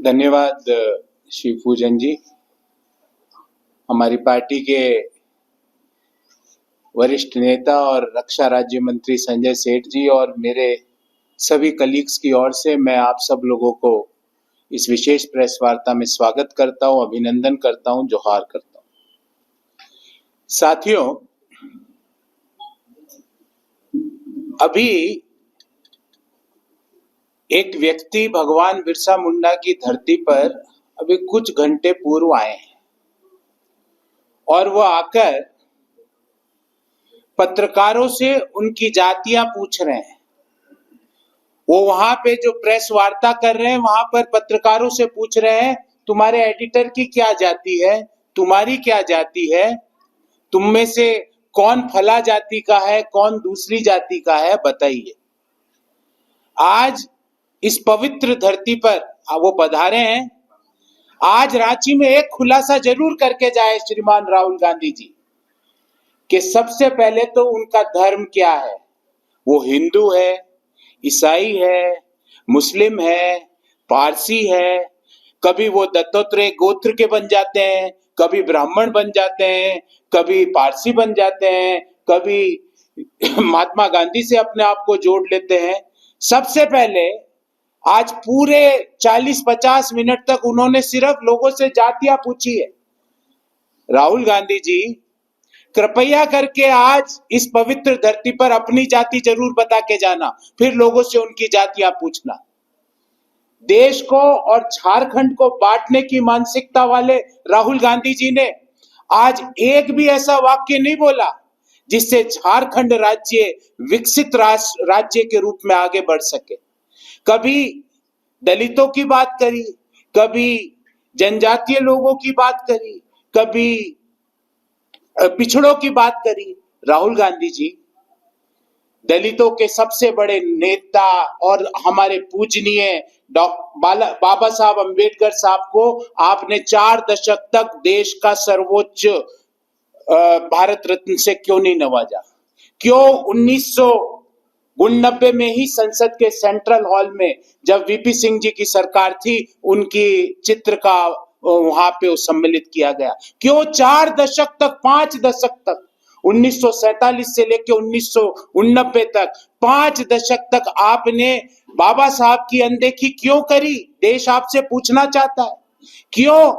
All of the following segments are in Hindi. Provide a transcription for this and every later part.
धन्यवाद शिवपूजन जी। हमारी पार्टी के वरिष्ठ नेता और रक्षा राज्य मंत्री संजय सेठ जी और मेरे सभी कलीग्स की ओर से मैं आप सब लोगों को इस विशेष प्रेस वार्ता में स्वागत करता हूं, अभिनंदन करता हूं, जोहार करता हूं। साथियों, अभी एक व्यक्ति भगवान बिरसा मुंडा की धरती पर अभी कुछ घंटे पूर्व आए हैं और वो आकर पत्रकारों से उनकी जातियां पूछ रहे हैं। वो वहां पे जो प्रेस वार्ता कर रहे हैं वहां पर पत्रकारों से पूछ रहे हैं, तुम्हारे एडिटर की क्या जाति है, तुम्हारी क्या जाति है, तुम में से कौन फला जाति का है, कौन दूसरी जाति का है, बताइए। आज इस पवित्र धरती पर वो पधारे हैं। आज रांची में एक खुलासा जरूर करके जाए श्रीमान राहुल गांधी जी कि सबसे पहले तो उनका धर्म क्या है। वो हिंदू है, ईसाई है, मुस्लिम है, पारसी है। कभी वो दत्तात्रेय गोत्र के बन जाते हैं, कभी ब्राह्मण बन जाते हैं, कभी पारसी बन जाते हैं, कभी महात्मा गांधी से अपने आप को जोड़ लेते हैं। सबसे पहले आज पूरे 40-50 मिनट तक उन्होंने सिर्फ लोगों से जातियां पूछी है। राहुल गांधी जी, कृपया करके आज इस पवित्र धरती पर अपनी जाति जरूर बता के जाना, फिर लोगों से उनकी जातियां पूछना। देश को और झारखंड को बांटने की मानसिकता वाले राहुल गांधी जी ने आज एक भी ऐसा वाक्य नहीं बोला जिससे झारखंड राज्य विकसित राज्य के रूप में आगे बढ़ सके। कभी दलितों की बात करी, कभी जनजातीय लोगों की बात करी, कभी पिछड़ों की बात करी। राहुल गांधी जी, दलितों के सबसे बड़े नेता और हमारे पूजनीय बाबा साहब अंबेडकर साहब को आपने 4 दशक तक देश का सर्वोच्च भारत रत्न से क्यों नहीं नवाजा? क्यों 1989 में ही संसद के सेंट्रल हॉल में जब वीपी सिंह जी की सरकार थी उनकी चित्र का वहां पे सम्मिलित किया गया? क्यों 4 दशक तक, 5 दशक तक, 1947 से लेकर 1989 तक 5 दशक तक आपने बाबा साहब की अनदेखी क्यों करी? देश आपसे पूछना चाहता है। क्यों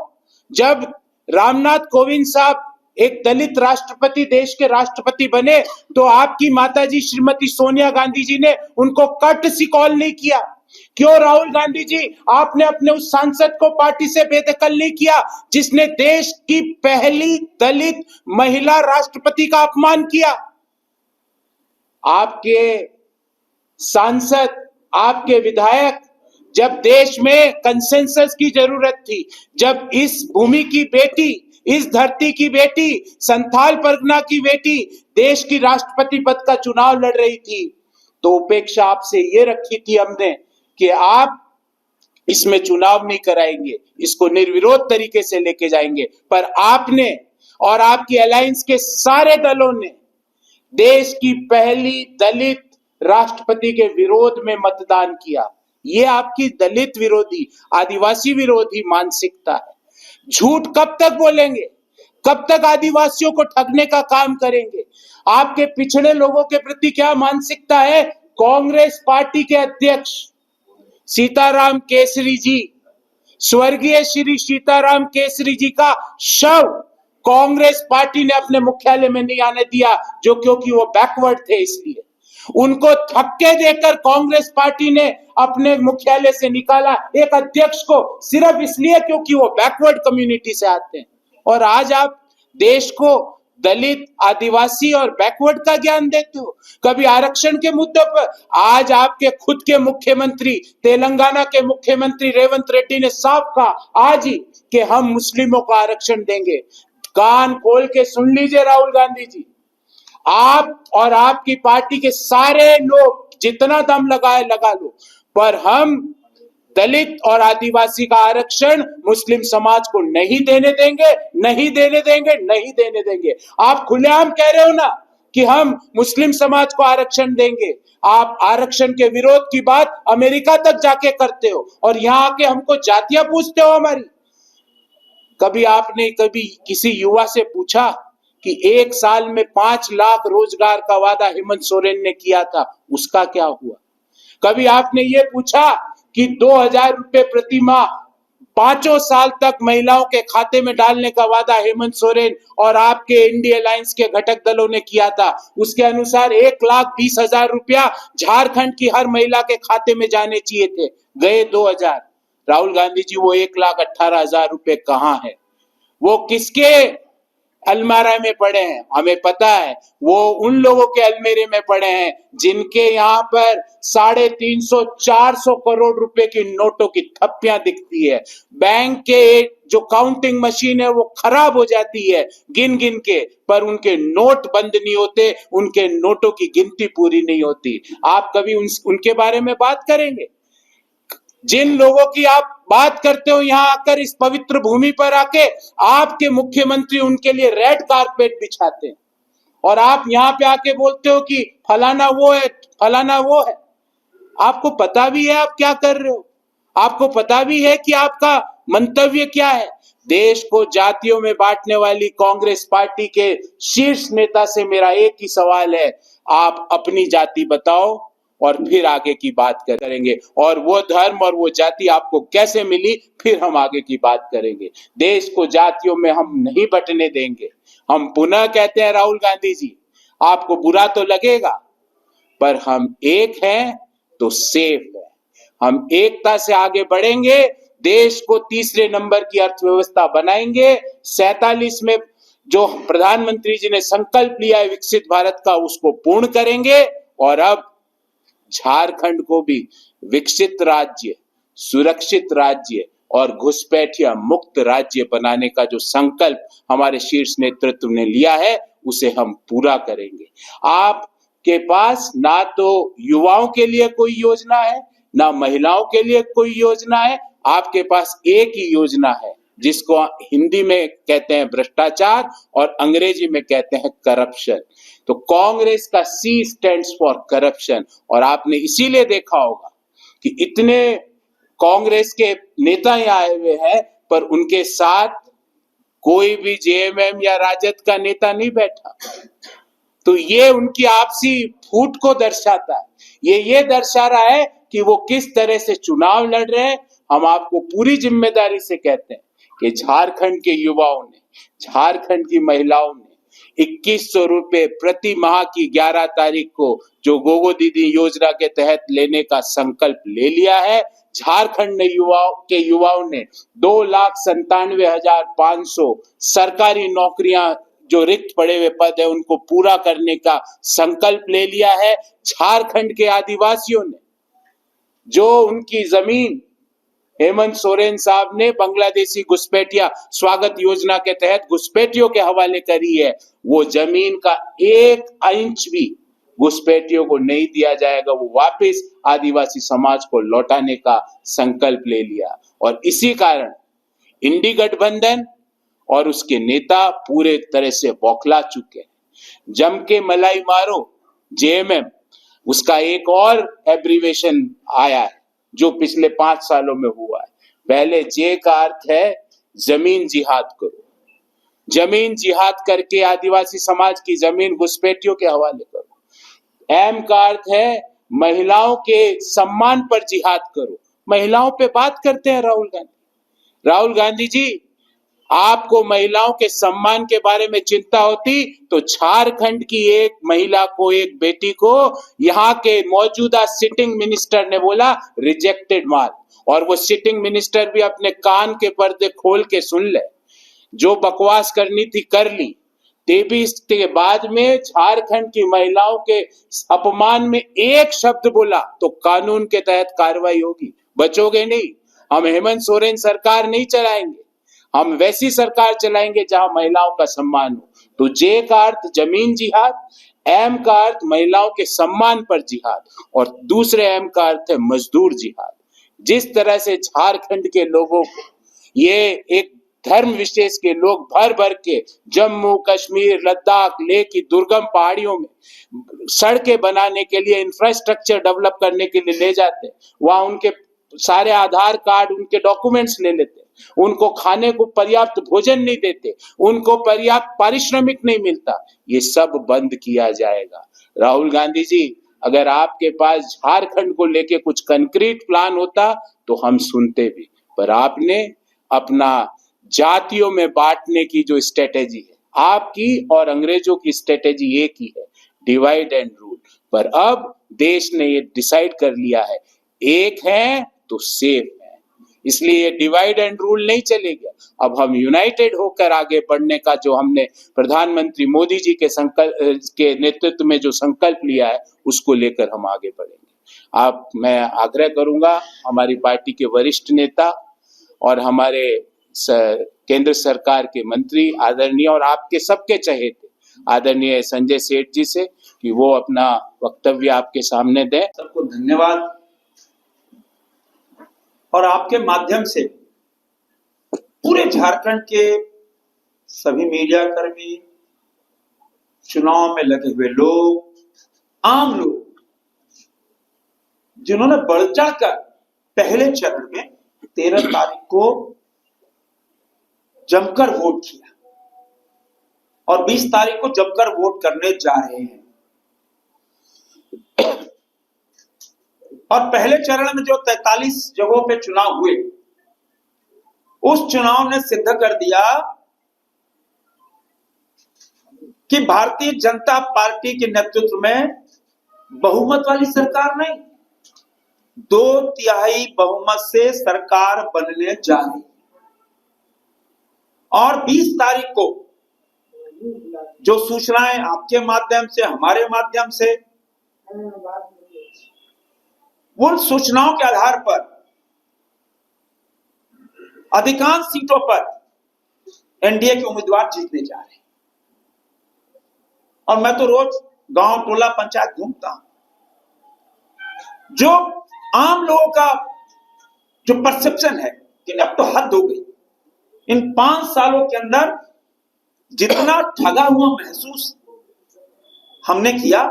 जब रामनाथ कोविंद साहब एक दलित राष्ट्रपति, देश के राष्ट्रपति बने, तो आपकी माताजी श्रीमती सोनिया गांधी जी ने उनको कट सी कॉल नहीं किया? क्यों राहुल गांधी जी, आपने अपने उस सांसद को पार्टी से बेदखल नहीं किया जिसने देश की पहली दलित महिला राष्ट्रपति का अपमान किया? आपके सांसद, आपके विधायक, जब देश में कंसेंसस की जरूरत थी, जब इस भूमि की बेटी, इस धरती की बेटी, संथाल परगना की बेटी देश की राष्ट्रपति पद का चुनाव लड़ रही थी, तो उपेक्षा आपसे ये रखी थी हमने कि आप इसमें चुनाव नहीं कराएंगे, इसको निर्विरोध तरीके से लेके जाएंगे। पर आपने और आपकी अलायंस के सारे दलों ने देश की पहली दलित राष्ट्रपति के विरोध में मतदान किया। ये आपकी दलित विरोधी, आदिवासी विरोधी मानसिकता है। झूठ कब तक बोलेंगे? कब तक आदिवासियों को ठगने का काम करेंगे? आपके पिछड़े लोगों के प्रति क्या मानसिकता है? कांग्रेस पार्टी के अध्यक्ष सीताराम केसरी जी, स्वर्गीय श्री सीताराम केसरी जी का शव कांग्रेस पार्टी ने अपने मुख्यालय में नहीं आने दिया, जो क्योंकि वो बैकवर्ड थे। इसलिए उनको धक्के देकर कांग्रेस पार्टी ने अपने मुख्यालय से निकाला, एक अध्यक्ष को, सिर्फ इसलिए क्योंकि वो बैकवर्ड कम्युनिटी से आते हैं। और आज आप देश को दलित, आदिवासी और बैकवर्ड का ज्ञान देते हो। कभी आरक्षण के मुद्दे पर आज आपके खुद के मुख्यमंत्री, तेलंगाना के मुख्यमंत्री रेवंत रेड्डी ने साफ कहा आज ही कि हम मुस्लिमों को आरक्षण देंगे। कान खोल के सुन लीजिए राहुल गांधी जी, आप और आपकी पार्टी के सारे लोग जितना दम लगाए लगा लो, पर हम दलित और आदिवासी का आरक्षण मुस्लिम समाज को नहीं देने देंगे, नहीं देने देंगे, नहीं देने देंगे। आप खुलेआम कह रहे हो ना कि हम मुस्लिम समाज को आरक्षण देंगे। आप आरक्षण के विरोध की बात अमेरिका तक जाके करते हो और यहां आके हमको जातियां पूछते हो हमारी। कभी आपने कभी किसी युवा से पूछा कि 1 साल में 5 लाख रोजगार का वादा हेमंत सोरेन ने किया था, उसका क्या हुआ? कभी आपने ये पूछा कि 2,000 रुपए प्रति माह 5 साल तक महिलाओं के खाते में डालने का वादा हेमंत सोरेन और आपके इंडिया अलायंस के घटक दलों ने किया था, उसके अनुसार 1,20,000 रुपया झारखंड की हर महिला के खाते में जाने चाहिए थे, गए 2,000। राहुल गांधी जी, वो 1,18,000 रुपए कहां है? वो किसके अलमारा में पड़े हैं? हमें पता है, वो उन लोगों के अलमेरे में पड़े हैं जिनके यहाँ पर 350-400 करोड़ रुपए की नोटों की थप्पियां दिखती है। बैंक के जो काउंटिंग मशीन है वो खराब हो जाती है गिन गिन के, पर उनके नोट बंद नहीं होते, उनके नोटों की गिनती पूरी नहीं होती। आप कभी उनके बारे में बात करेंगे? जिन लोगों की आप बात करते हो यहां आकर इस पवित्र भूमि पर आके, आपके मुख्यमंत्री उनके लिए रेड कारपेट बिछाते हैं और आप यहां पे आके बोलते हो कि फलाना वो है, फलाना वो है। आपको पता भी है आप क्या कर रहे हो? आपको पता भी है कि आपका मंतव्य क्या है? देश को जातियों में बांटने वाली कांग्रेस पार्टी के शीर्ष नेता से मेरा एक ही सवाल है, आप अपनी जाति बताओ और फिर आगे की बात करेंगे, और वो धर्म और वो जाति आपको कैसे मिली फिर हम आगे की बात करेंगे। देश को जातियों में हम नहीं बंटने देंगे। हम पुनः कहते हैं राहुल गांधी जी, आपको बुरा तो लगेगा पर हम एक हैं तो सेफ है। हम एकता से आगे बढ़ेंगे, देश को तीसरे नंबर की अर्थव्यवस्था बनाएंगे। 47 में जो प्रधानमंत्री जी ने संकल्प लिया है विकसित भारत का, उसको पूर्ण करेंगे और अब झारखंड को भी विकसित राज्य, सुरक्षित राज्य और घुसपैठिया मुक्त राज्य बनाने का जो संकल्प हमारे शीर्ष नेतृत्व ने लिया है उसे हम पूरा करेंगे। आपके पास ना तो युवाओं के लिए कोई योजना है, ना महिलाओं के लिए कोई योजना है। आपके पास एक ही योजना है जिसको हिंदी में कहते हैं भ्रष्टाचार और अंग्रेजी में कहते हैं करप्शन। तो कांग्रेस का C स्टैंड्स फॉर करप्शन, और आपने इसीलिए देखा होगा कि इतने कांग्रेस के नेता यहाँ आए हुए हैं पर उनके साथ कोई भी JMM या राजद का नेता नहीं बैठा। तो ये उनकी आपसी फूट को दर्शाता है। ये दर्शा रहा है कि वो किस तरह से चुनाव लड़ रहे हैं। हम आपको पूरी जिम्मेदारी से कहते हैं कि झारखंड के युवाओं ने, झारखंड की महिलाओं ने 2,100 रुपए प्रति माह की 11 तारीख को जो गोगो दीदी योजना के तहत लेने का संकल्प ले लिया है। झारखंड ने युवाओं ने 2,97,500 सरकारी नौकरियां, जो रिक्त पड़े हुए पद है उनको पूरा करने का संकल्प ले लिया है। झारखंड के आदिवासियों ने जो उनकी जमीन हेमंत सोरेन साहब ने बांग्लादेशी घुसपैठिया स्वागत योजना के तहत घुसपैठियों के हवाले करी है, वो जमीन का 1 इंच भी घुसपैठियों को नहीं दिया जाएगा। वो वापस आदिवासी समाज को लौटाने का संकल्प ले लिया और इसी कारण इंडी गठबंधन और उसके नेता पूरे तरह से बौखला चुके हैं। जम के मलाई मारो JMM, उसका एक और एब्रीवेशन आया है जो पिछले 5 सालों में हुआ है। पहले J का अर्थ है जमीन जिहाद करो, जमीन जिहाद करके आदिवासी समाज की जमीन घुसपैठियों के हवाले करो। M का अर्थ है महिलाओं के सम्मान पर जिहाद करो। महिलाओं पे बात करते हैं राहुल गांधी। राहुल गांधी जी, आपको महिलाओं के सम्मान के बारे में चिंता होती तो झारखंड की एक महिला को, एक बेटी को यहाँ के मौजूदा सिटिंग मिनिस्टर ने बोला रिजेक्टेड माल, और वो सिटिंग मिनिस्टर भी अपने कान के पर्दे खोल के सुन ले। जो बकवास करनी थी कर ली। 23 के बाद में झारखंड की महिलाओं के अपमान में एक शब्द बोला तो कानून के तहत कार्रवाई होगी, बचोगे नहीं। हम हेमंत सोरेन सरकार नहीं चलाएंगे, हम वैसी सरकार चलाएंगे जहां महिलाओं का सम्मान हो। तो J का अर्थ जमीन जिहाद, M का अर्थ महिलाओं के सम्मान पर जिहाद और दूसरे M का अर्थ है मजदूर जिहाद। जिस तरह से झारखंड के लोगों को ये एक धर्म विशेष के लोग भर भर के जम्मू कश्मीर लद्दाख लेह की दुर्गम पहाड़ियों में सड़कें बनाने के लिए, इंफ्रास्ट्रक्चर डेवलप करने के लिए ले जाते हैं। वहां उनके सारे आधार कार्ड, उनके डॉक्यूमेंट्स ले लेते, उनको खाने को पर्याप्त भोजन नहीं देते, उनको पर्याप्त पारिश्रमिक नहीं मिलता। ये सब बंद किया जाएगा। राहुल गांधी जी, अगर आपके पास झारखंड को लेके कुछ कंक्रीट प्लान होता तो हम सुनते भी, पर आपने अपना जातियों में बांटने की जो स्ट्रेटेजी है, आपकी और अंग्रेजों की स्ट्रेटेजी एक ही है, डिवाइड एंड रूल। पर अब देश ने ये डिसाइड कर लिया है, एक है तो सेफ है, इसलिए ये डिवाइड एंड रूल नहीं चलेगा। अब हम यूनाइटेड होकर आगे बढ़ने का जो हमने प्रधानमंत्री मोदी जी के नेतृत्व में जो संकल्प लिया है, उसको लेकर हम आगे बढ़ेंगे। मैं आग्रह करूंगा हमारी पार्टी के वरिष्ठ नेता और हमारे केंद्र सरकार के मंत्री आदरणीय और आपके सबके चहेते आदरणीय संजय सेठ जी से कि वो अपना वक्तव्य आपके सामने दें। सबको धन्यवाद। और आपके माध्यम से पूरे झारखंड के सभी मीडिया कर्मी, चुनाव में लगे हुए लोग, आम लोग, जिन्होंने बढ़ चढ़कर पहले चरण में 13 तारीख को जमकर वोट किया और 20 तारीख को जमकर वोट करने जा रहे हैं। और पहले चरण में जो 43 जगहों पे चुनाव हुए, उस चुनाव ने सिद्ध कर दिया कि भारतीय जनता पार्टी के नेतृत्व में बहुमत वाली सरकार नहीं, 2/3 बहुमत से सरकार बनने जा रही। और 20 तारीख को जो सूचनाएं आपके माध्यम से, हमारे माध्यम से, उन सूचनाओं के आधार पर अधिकांश सीटों पर एनडीए के उम्मीदवार जीतने जा रहे हैं। और मैं तो रोज गांव, टोला, पंचायत घूमता हूं। जो आम लोगों का जो परसेप्शन है कि अब तो हद हो गई, इन 5 सालों के अंदर जितना ठगा हुआ महसूस हमने किया,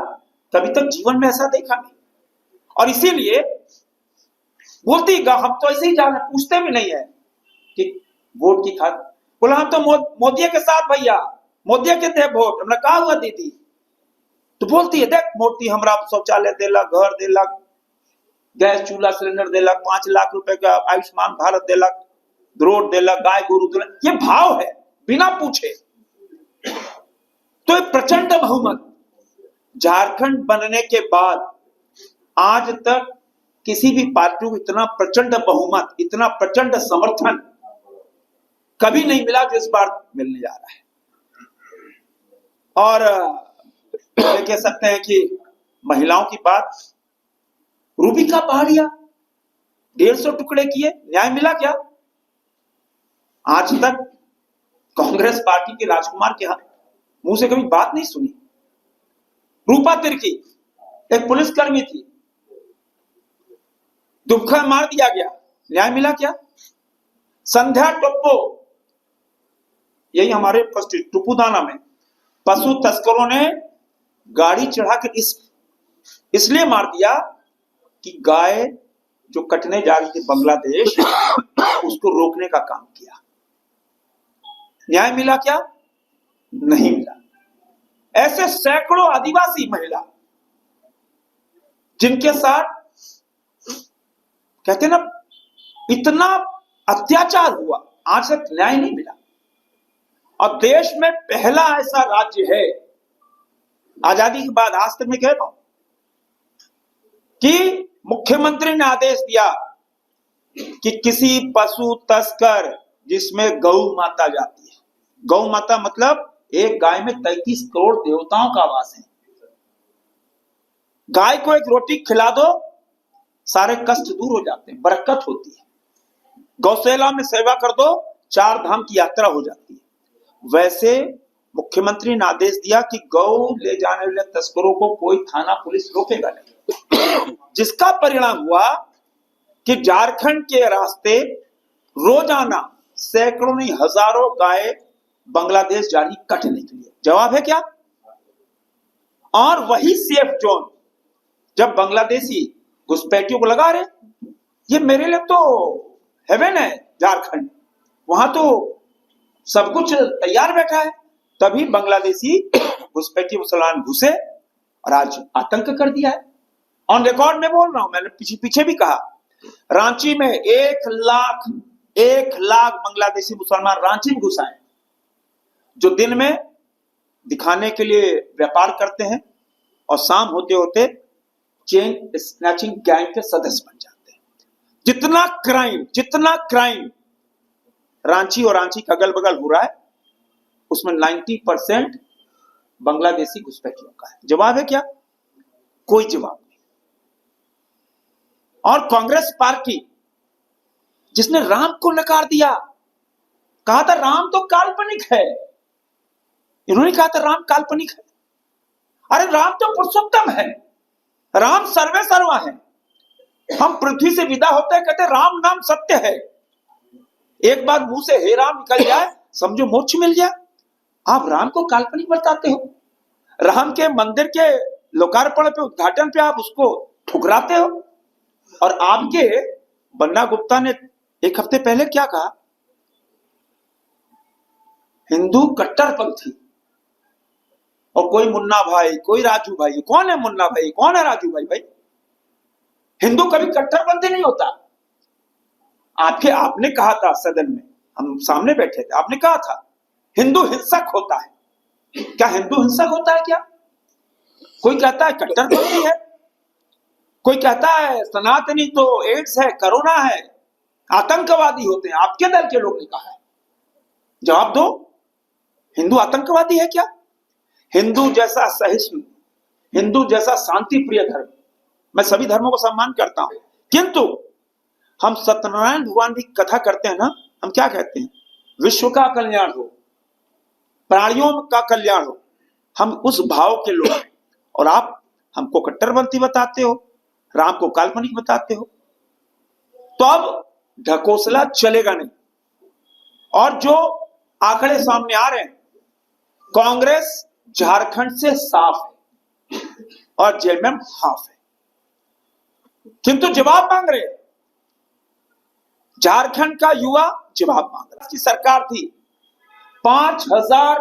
कभी तक जीवन में ऐसा देखा नहीं। और इसीलिए बोलती हम तो ऐसे ही जाने, पूछते भी नहीं है कि वोट की खातिर। बोला हम तो मोदी के साथ भैया, मोदी के थे वोट, हमने कहा हुआ दीदी। तो बोलती है देख मोदी हमरा शौचालय देलक, घर देलक, गैस चूल्हा सिलेंडर देलक, 5 लाख रुपए का आयुष्मान भारत देलक, रोड देलक, गाय गोरू देलक। ये भाव है बिना पूछे। तो एक प्रचंड बहुमत झारखंड बनने के बाद आज तक किसी भी पार्टी को इतना प्रचंड बहुमत, इतना प्रचंड समर्थन कभी नहीं मिला जो इस बार मिलने जा रहा है। और कह सकते हैं कि महिलाओं की बात, रूबी का पहाड़िया 150 टुकड़े किए, न्याय मिला क्या? आज तक कांग्रेस पार्टी के राजकुमार के मुंह से कभी बात नहीं सुनी। रूपा तिर्की एक पुलिसकर्मी थी, दुबका मार दिया गया, न्याय मिला क्या? संध्या टोप्पो, यही हमारे टुपुदाना में पशु तस्करों ने गाड़ी चढ़ाकर इसलिए मार दिया कि गाय जो कटने जा रही थी बांग्लादेश, उसको रोकने का काम किया। न्याय मिला क्या? नहीं मिला। ऐसे सैकड़ों आदिवासी महिला जिनके साथ कहते ना इतना अत्याचार हुआ, आज तक न्याय नहीं मिला। और देश में पहला ऐसा राज्य है आजादी के बाद, आज तक मैं कह रहा हूं कि मुख्यमंत्री ने आदेश दिया कि किसी पशु तस्कर जिसमें गौ माता जाती है, गौ माता मतलब एक गाय में 33 करोड़ देवताओं का वास है। गाय को एक रोटी खिला दो, सारे कष्ट दूर हो जाते हैं, बरकत होती है। गौशाला में सेवा कर दो, 4 धाम की यात्रा हो जाती है। वैसे मुख्यमंत्री ने आदेश दिया कि गौ ले जाने वाले तस्करों को कोई थाना पुलिस रोकेगा नहीं, जिसका परिणाम हुआ कि झारखंड के रास्ते रोजाना सैकड़ों नहीं हजारों गाय बांग्लादेश जा रही कटने के लिए। जवाब है क्या? और वही सेफ जोन जब बांग्लादेशी घुसपैठियों को लगा रहे, ये मेरे लिए तो हेवन है झारखंड, वहां तो सब कुछ तैयार बैठा है। तभी बांग्लादेशी घुसपैठी मुसलमान घुसे और आज आतंक कर दिया है। ऑन रिकॉर्ड में बोल रहा हूं, मैंने पीछे भी कहा, रांची में 1 लाख बांग्लादेशी मुसलमान रांची में घुस आए, जो दिन में दिखाने के लिए व्यापार करते हैं और शाम होते होते चेन स्नैचिंग गैंग के सदस्य बन जाते हैं। जितना क्राइम रांची और रांची का अगल बगल हो रहा है, उसमें 90% बांग्लादेशी घुसपैठियों का है। जवाब है क्या? कोई जवाब नहीं। और कांग्रेस पार्टी जिसने राम को नकार दिया, कहा था राम तो काल्पनिक है, इन्होंने कहा था राम काल्पनिक है। अरे राम तो पुरुषोत्तम है, राम सर्वे सर्वा है। हम पृथ्वी से विदा होते हैं कहते राम नाम सत्य है। एक बार मुंह से हे राम निकल जाए, समझो मोक्ष मिल गया। आप राम को काल्पनिक बताते हो, राम के मंदिर के लोकार्पण पे, उद्घाटन पे आप उसको ठुकराते हो। और आपके बन्ना गुप्ता ने एक हफ्ते पहले क्या कहा? हिंदू कट्टरपंथी, और कोई मुन्ना भाई, कोई राजू भाई। कौन है मुन्ना भाई, कौन है राजू भाई? भाई हिंदू कभी कट्टरपंथी नहीं होता। आपने कहा था सदन में, हम सामने बैठे थे, आपने कहा था हिंदू हिंसक होता है। क्या हिंदू हिंसक होता है क्या? कोई कहता है कट्टरपंथी है, कोई कहता है सनातनी तो एड्स है, कोरोना है, आतंकवादी होते हैं। आपके दल के लोग ने कहा है। जवाब दो, हिंदू आतंकवादी है क्या? हिंदू जैसा सहिष्णु, हिंदू जैसा शांति प्रिय धर्म, मैं सभी धर्मों को सम्मान करता हूं, किंतु हम सत्यनारायण भगवान की कथा करते हैं ना, हम क्या कहते हैं? विश्व का कल्याण हो, प्राणियों का कल्याण हो। हम उस भाव के लोग हैं, और आप हमको कट्टरपंथी बताते हो, राम को काल्पनिक बताते हो। तो अब ढकोसला चलेगा नहीं। और जो आंकड़े सामने आ रहे हैं, कांग्रेस झारखंड से साफ है और जेएमएम हाफ है, किंतु जवाब मांग रहे। झारखंड का युवा जवाब मांग रहा। की सरकार थी, 5,000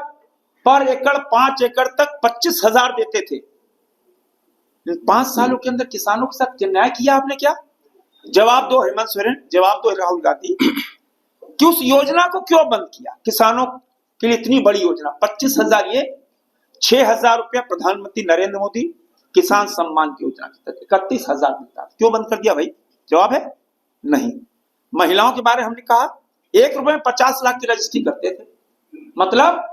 पर एकड़, 5 एकड़ तक 25,000 देते थे। इन 5 सालों के अंदर किसानों के साथ न्याय किया आपने क्या? जवाब दो हेमंत सोरेन, जवाब दो राहुल गांधी, कि उस योजना को क्यों बंद किया? किसानों के लिए इतनी बड़ी योजना, 25,000 ये, 6,000 रुपया प्रधानमंत्री नरेंद्र मोदी किसान सम्मान की योजना के तहत 31,000 मिलता, क्यों बंद कर दिया भाई? जवाब है नहीं। महिलाओं के बारे में हमने कहा, 1 रुपए में 50 लाख की रजिस्ट्री करते थे। मतलब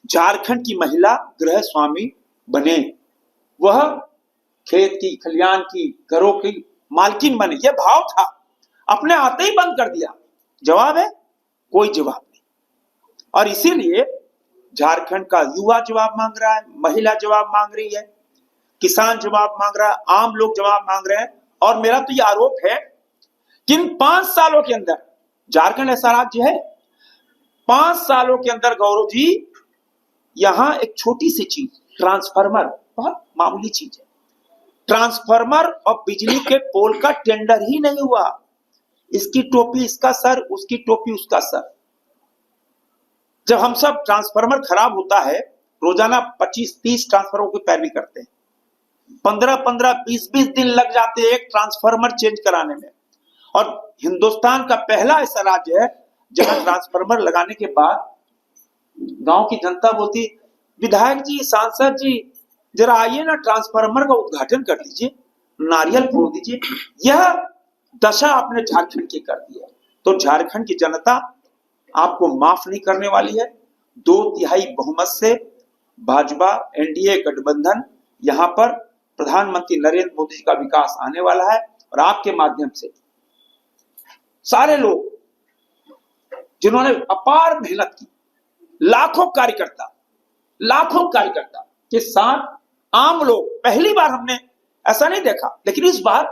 झारखंड की महिला गृह स्वामी बने, वह खेत की, खलियान की, घरों की मालकिन बने, यह भाव था। अपने आते ही बंद कर दिया। जवाब है कोई जवाब नहीं। और इसीलिए झारखंड का युवा जवाब मांग रहा है, महिला जवाब मांग रही है, किसान जवाब मांग रहा है, आम लोग जवाब मांग रहे हैं। और मेरा तो यह आरोप है कि इन 5 सालों के अंदर, झारखंड ऐसा राज्य है, 5 सालों के अंदर गौरव जी, यहां एक छोटी सी चीज, ट्रांसफार्मर, बहुत मामूली चीज है, ट्रांसफार्मर और बिजली के पोल का टेंडर ही नहीं हुआ। इसकी टोपी इसका सर, उसकी टोपी उसका सर। जब हम सब ट्रांसफार्मर खराब होता है, रोजाना 25-30 ट्रांसफार्मर की पैरवी करते हैं, 15-15, 20-20 दिन लग जाते हैं एक ट्रांसफार्मर चेंज कराने में। और हिंदुस्तान का पहला ऐसा राज्य है जहां ट्रांसफार्मर लगाने के बाद गांव की जनता बोलती, विधायक जी, सांसद जी, जरा आइए ना, ट्रांसफार्मर का उद्घाटन कर लीजिए, नारियल फोड़ दीजिए। यह दशा आपने झारखंड की कर दी है। तो झारखंड की जनता आपको माफ नहीं करने वाली है। 2/3 बहुमत से भाजपा एनडीए गठबंधन, यहां पर प्रधानमंत्री नरेंद्र मोदी जी का विकास आने वाला है। और आपके माध्यम से सारे लोग जिन्होंने अपार मेहनत की, लाखों कार्यकर्ता के साथ आम लोग, पहली बार हमने ऐसा नहीं देखा, लेकिन इस बार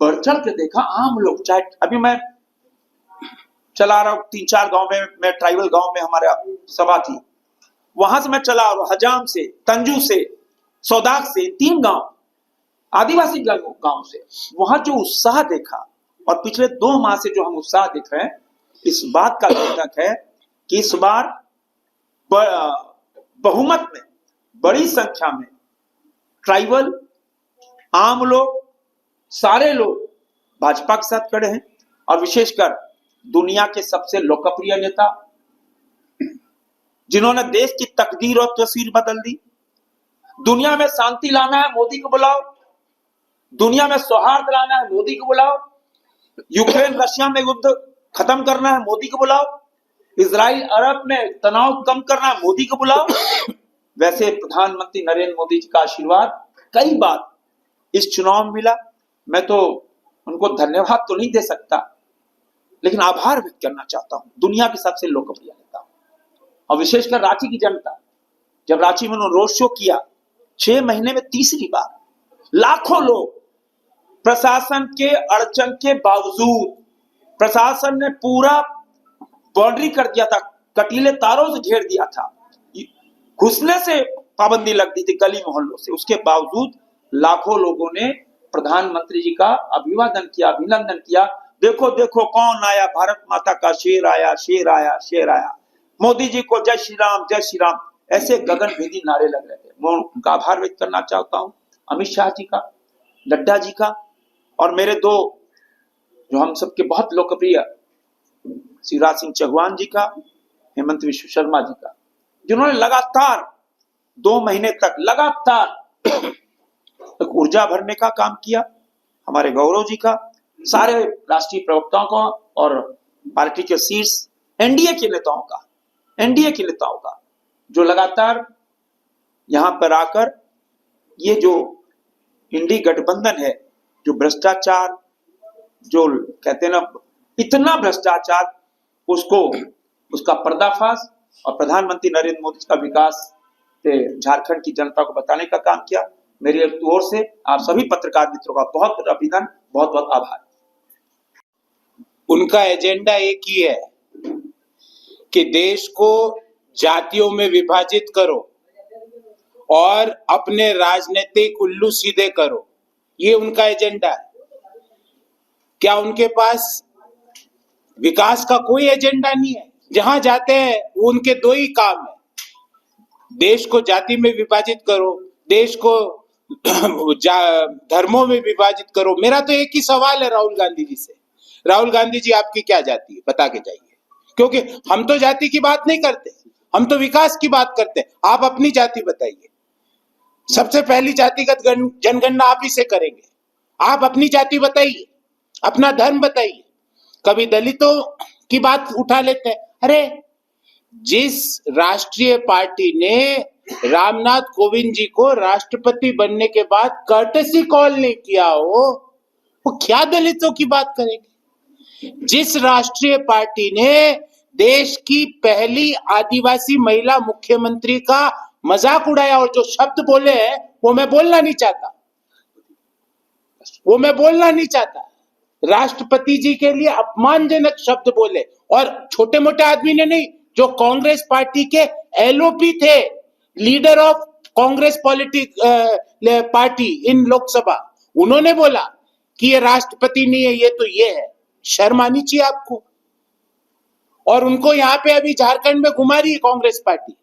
बढ़ चढ़ के देखा। आम लोग, चाहे अभी मैं चला रहा हूं, 3-4 गांव में, मैं ट्राइबल गांव में हमारा सभा थी, वहां से मैं चला रहा हूं, हजाम से, तंजू से, सौदाग से, 3 गांव आदिवासी गांव से, वहां जो उत्साह देखा और पिछले 2 माह से जो हम उत्साह देख रहे हैं, इस बात का द्योतक है कि इस बार बहुमत में, बड़ी संख्या में ट्राइबल, आम लोग, सारे लोग भाजपा के साथ खड़े हैं। और विशेषकर दुनिया के सबसे लोकप्रिय नेता, जिन्होंने देश की तकदीर और तस्वीर बदल दी। दुनिया में शांति लाना है, मोदी को बुलाओ। दुनिया में सौहार्द लाना है, मोदी को बुलाओ। यूक्रेन रशिया में युद्ध खत्म करना है, मोदी को बुलाओ। इजराइल अरब में तनाव कम करना है, मोदी को बुलाओ। वैसे प्रधानमंत्री नरेंद्र मोदी जी का आशीर्वाद कई बार इस चुनाव में मिला। मैं तो उनको धन्यवाद तो नहीं दे सकता, लेकिन आभार व्यक्त करना चाहता हूं। दुनिया के सबसे लोकप्रिय नेता, और विशेषकर रांची की जनता, जब रांची में उन्होंने रोड शो किया, 6 महीने में तीसरी बार लाखों लोग, प्रशासन के अड़चन के बावजूद, प्रशासन ने पूरा बाउंड्री कर दिया था, कटीले तारों से घेर दिया था, घुसने से पाबंदी लग दी थी गली मोहल्लों से, उसके बावजूद लाखों लोगों ने प्रधानमंत्री जी का अभिवादन किया, अभिनंदन किया। देखो देखो कौन आया, भारत माता का शेर आया, शेर आया, शेर आया, मोदी जी को जय श्री राम, जय श्री राम, ऐसे गगनभेदी नारे लग रहे थे। मैं उनका आभार व्यक्त करना चाहता हूं, अमित शाह जी का, नड्डा जी का, और मेरे 2 जो हम सबके बहुत लोकप्रिय शिवराज सिंह चौहान जी का, हेमंत विश्व शर्मा जी का, जिन्होंने लगातार 2 महीने तक लगातार ऊर्जा भरने का काम किया। हमारे गौरव जी का, सारे राष्ट्रीय प्रवक्ताओं का और पार्टी के शीर्ष एनडीए के नेताओं का जो लगातार यहां पर आकर ये जो इंडी गठबंधन है, जो भ्रष्टाचार, जो कहते हैं ना, इतना भ्रष्टाचार, उसका पर्दाफाश और प्रधानमंत्री नरेंद्र मोदी का विकास से झारखंड की जनता को बताने का काम किया। मेरी ओर से आप सभी पत्रकार मित्रों का बहुत बहुत अभिनंदन, बहुत बहुत आभार। उनका एजेंडा एक ही है कि देश को जातियों में विभाजित करो और अपने राजनीतिक उल्लू सीधे करो, ये उनका एजेंडा है। क्या उनके पास विकास का कोई एजेंडा नहीं है? जहां जाते हैं वो उनके 2 ही काम है, देश को जाति में विभाजित करो, देश को धर्मों में विभाजित करो। मेरा तो एक ही सवाल है राहुल गांधी जी से, राहुल गांधी जी आपकी क्या जाति है, बता के जाइए, क्योंकि हम तो जाति की बात नहीं करते, हम तो विकास की बात करते हैं। आप अपनी जाति बताइए, सबसे पहली जातिगत जनगणना आप ही से करेंगे। आप अपनी जाति बताइए, अपना धर्म बताइए। कभी दलितों की बात उठा लेते हैं। अरे जिस राष्ट्रीय पार्टी ने रामनाथ कोविंद जी को राष्ट्रपति बनने के बाद कर्टेसी कॉल नहीं किया हो, वो क्या दलितों की बात करेंगे? जिस राष्ट्रीय पार्टी ने देश की पहली आदिवासी महिला मुख्यमंत्री का मजाक उड़ाया और जो शब्द बोले हैं वो मैं बोलना नहीं चाहता, राष्ट्रपति जी के लिए अपमानजनक शब्द बोले, और छोटे मोटे आदमी ने नहीं, जो कांग्रेस पार्टी के एलओपी थे, लीडर ऑफ कांग्रेस पार्टी इन लोकसभा, उन्होंने बोला कि ये राष्ट्रपति नहीं है, ये तो ये है। शर्म आनी चाहिए आपको। और उनको यहाँ पे अभी झारखंड में घुमा रही है कांग्रेस पार्टी।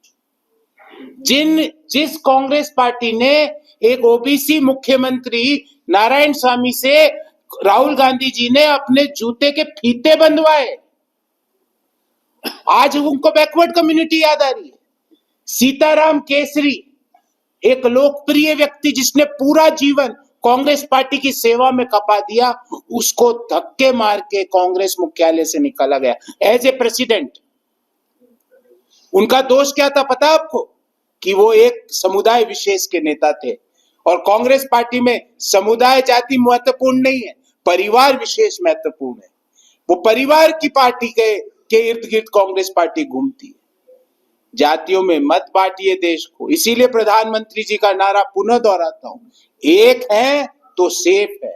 जिस कांग्रेस पार्टी ने एक ओबीसी मुख्यमंत्री नारायण स्वामी से राहुल गांधी जी ने अपने जूते के फीते बंधवाए, आज उनको बैकवर्ड कम्युनिटी याद आ रही है। सीताराम केसरी, एक लोकप्रिय व्यक्ति जिसने पूरा जीवन कांग्रेस पार्टी की सेवा में खपा दिया, उसको धक्के मार के कांग्रेस मुख्यालय से निकाला गया एज ए प्रेसिडेंट। उनका दोष क्या था पता आपको? कि वो एक समुदाय विशेष के नेता थे, और कांग्रेस पार्टी में समुदाय जाति महत्वपूर्ण नहीं है, परिवार विशेष महत्वपूर्ण है। वो परिवार की पार्टी के इर्द गिर्द कांग्रेस पार्टी घूमती है। जातियों में मत बांटिए देश को। इसीलिए प्रधानमंत्री जी का नारा पुनः दोहराता हूं, एक है तो सेफ है।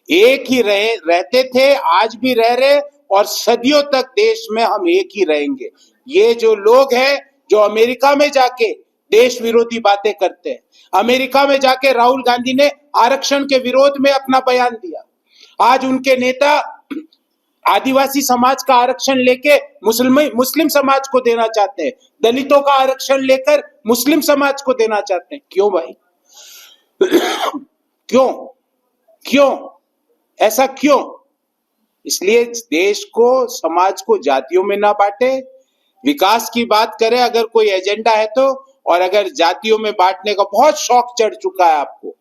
एक ही रहते थे, आज भी रह रहे और सदियों तक देश में हम एक ही रहेंगे। ये जो लोग हैं जो अमेरिका में जाके देश विरोधी बातें करते हैं, अमेरिका में जाके राहुल गांधी ने आरक्षण के विरोध में अपना बयान दिया, आज उनके नेता आदिवासी समाज का आरक्षण लेके मुस्लिम समाज को देना चाहते हैं, दलितों का आरक्षण लेकर मुस्लिम समाज को देना चाहते हैं। क्यों भाई? क्यों क्यों ऐसा क्यों? इसलिए देश को, समाज को जातियों में ना बांटे, विकास की बात करें अगर कोई एजेंडा है तो, और अगर जातियों में बांटने का बहुत शौक चढ़ चुका है आपको,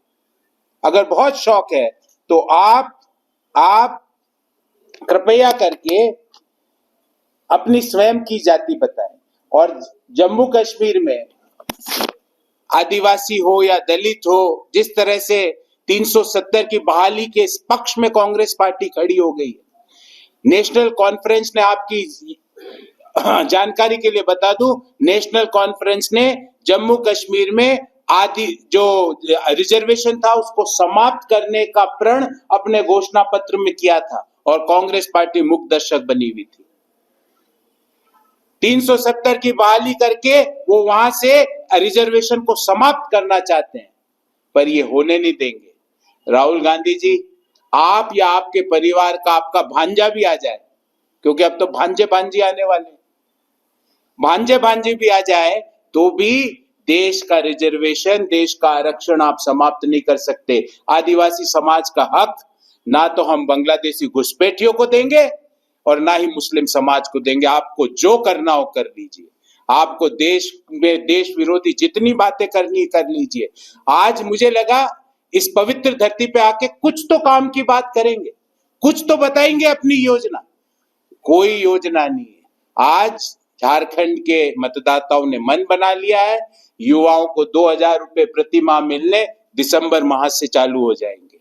अगर बहुत शौक है तो आप कृपया करके अपनी स्वयं की जाति बताएं। और जम्मू कश्मीर में आदिवासी हो या दलित हो, जिस तरह से 370 की बहाली के पक्ष में कांग्रेस पार्टी खड़ी हो गई है। नेशनल कॉन्फ्रेंस ने, आपकी जानकारी के लिए बता दूं, नेशनल कॉन्फ्रेंस ने जम्मू कश्मीर में आदि जो रिजर्वेशन था उसको समाप्त करने का प्रण अपने घोषणा पत्र में किया था और कांग्रेस पार्टी मुख्य दर्शक बनी हुई थी। 370 की बहाली करके वो वहां से रिजर्वेशन को समाप्त करना चाहते हैं, पर ये होने नहीं देंगे। राहुल गांधी जी, आप या आपके परिवार का आपका भांजा भी आ जाए, क्योंकि अब तो भांजे भांजी आने वाले, भांजे भांजी भी आ जाए तो भी देश का रिजर्वेशन, देश का आरक्षण आप समाप्त नहीं कर सकते। आदिवासी समाज का हक ना तो हम बांग्लादेशी घुसपैठियों को देंगे और ना ही मुस्लिम समाज को देंगे। आपको जो करना हो कर लीजिए, आपको देश में देश विरोधी जितनी बातें करनी कर लीजिए। आज मुझे लगा इस पवित्र धरती पे आके कुछ तो काम की बात करेंगे, कुछ तो बताएंगे अपनी योजना। कोई योजना नहीं है। आज झारखंड के मतदाताओं ने मन बना लिया है, युवाओं को 2000 रुपए प्रति माह मिलने दिसंबर माह से चालू हो जाएंगे।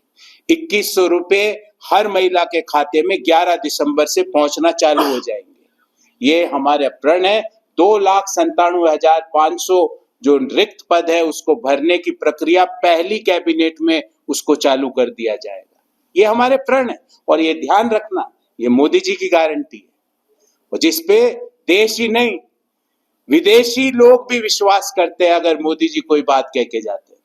2100 रुपए हर महिला के खाते में 11 दिसंबर से पहुंचना चालू हो जाएंगे। ये हमारे प्रण है। 2,97,500 जो रिक्त पद है उसको भरने की प्रक्रिया पहली कैबिनेट में उसको चालू कर दिया जाएगा। ये हमारे प्रण है और ये ध्यान रखना, ये मोदी जी की गारंटी है, और जिसपे देश ही नहीं विदेशी लोग भी विश्वास करते हैं अगर मोदी जी कोई बात कह के जाते हैं।